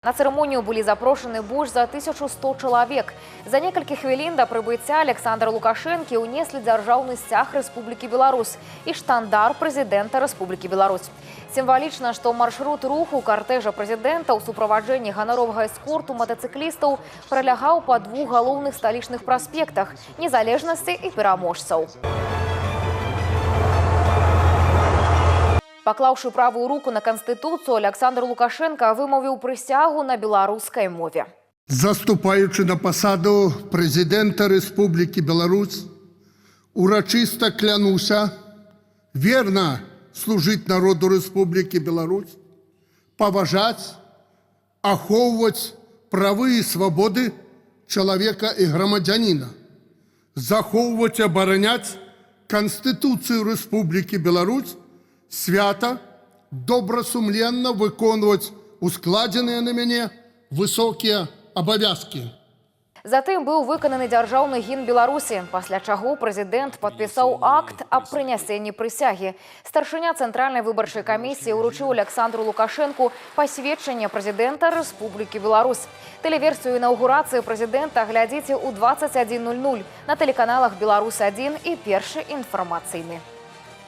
На церемонию были запрошены больше за 1100 человек. За несколько хвилин до прибытия Александра Лукашенко унесли державный стяг Республики Беларусь и штандар президента Республики Беларусь. Символично, что маршрут руху кортежа президента у супроводжении гонорового эскорту мотоциклистов пролягал по двух головных столичных проспектах – Незалежности и Пераможцев. Поклавши правую руку на Конституцию, Александр Лукашенко вымовил присягу на белорусской мове. Заступаючи на посаду президента Республики Беларусь, урочисто клянуся верно служить народу Республики Беларусь, поважать, ахоўваць правы и свободы человека и громадянина, захоўваць и оборонять Конституцию Республики Беларусь, свято, добросумленно выконваць ускладзеныя на мяне высокие обовязки. Затым быў выкананы дзяржаўны гімн Беларусі, пасля чаго прэзідэнт падпісаў акт аб прынясенні прысягі. Старшыня Цэнтральнай выбарчай камісіі ўручыў Александру Лукашенку пасведчанне прэзідэнта Рэспублікі Беларусь. Тэлеверсію інаўгурацыі прэзідэнта глядзіце ў 21:00 на тэлеканалах «Беларусь-1» і «Першы інфармацыйны».